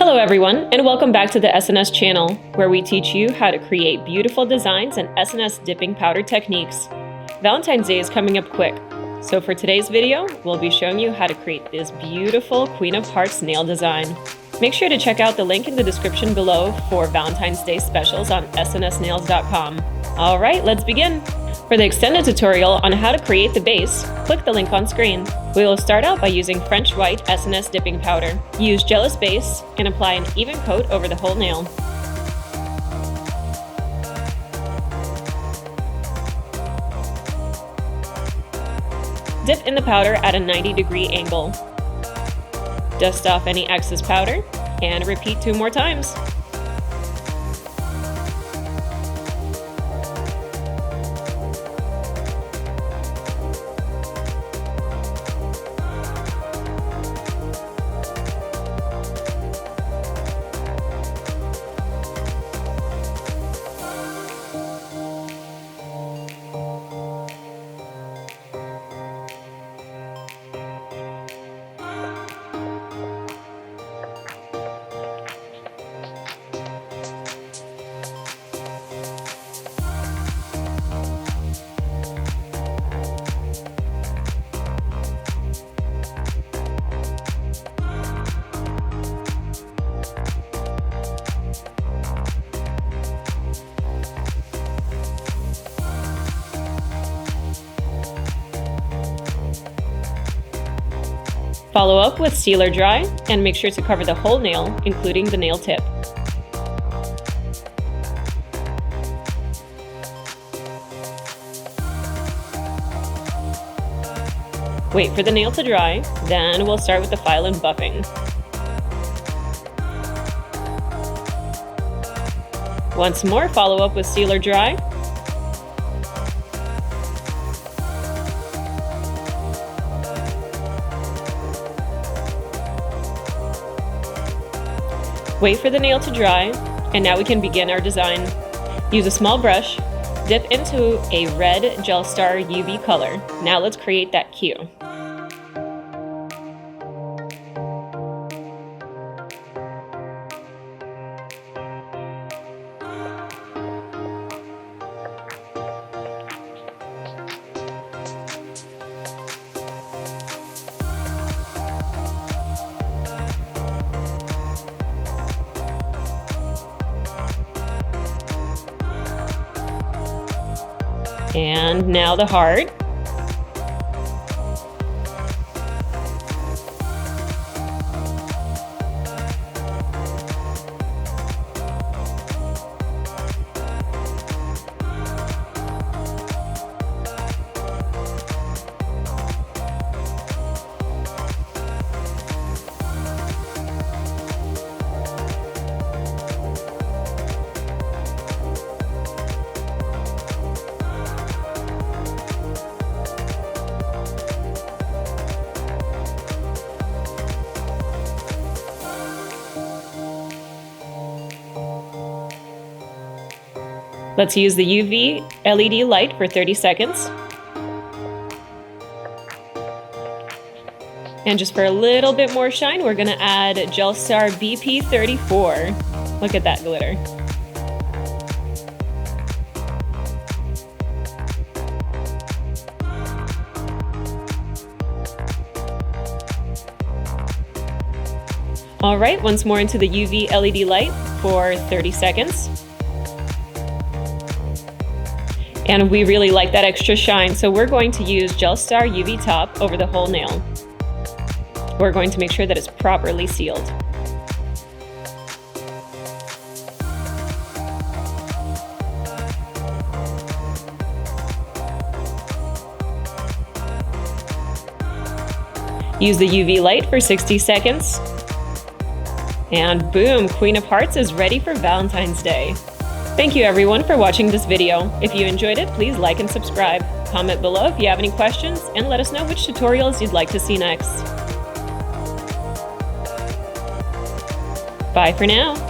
Hello everyone, and welcome back to the SNS channel, where we teach you how to create beautiful designs and SNS dipping powder techniques. Valentine's Day is coming up quick, so for today's video, we'll be showing you how to create this beautiful Queen of Hearts nail design. Make sure to check out the link in the description below for Valentine's Day specials on snsnails.com. Alright, let's begin! For the extended tutorial on how to create the base, click the link on screen. We will start out by using French White SNS dipping powder. Use gellus base and apply an even coat over the whole nail. Dip in the powder at a 90-degree angle. Dust off any excess powder and repeat 2 more times. Follow up with sealer dry and make sure to cover the whole nail, including the nail tip. Wait for the nail to dry, then we'll start with the file and buffing. Once more, follow up with sealer dry. Wait for the nail to dry, and now we can begin our design. Use a small brush, dip into a red Gel Star UV color. Now let's create that cue. And now the heart. Let's use the UV LED light for 30 seconds. And just for a little bit more shine, we're going to add Gel Star BP34. Look at that glitter. All right, once more into the UV LED light for 30 seconds. And we really like that extra shine, so we're going to use Gel Star UV Top over the whole nail. We're going to make sure that it's properly sealed. Use the UV light for 60 seconds. And boom, Queen of Hearts is ready for Valentine's Day. Thank you everyone for watching this video. If you enjoyed it, please like and subscribe. Comment below if you have any questions, and let us know which tutorials you'd like to see next. Bye for now.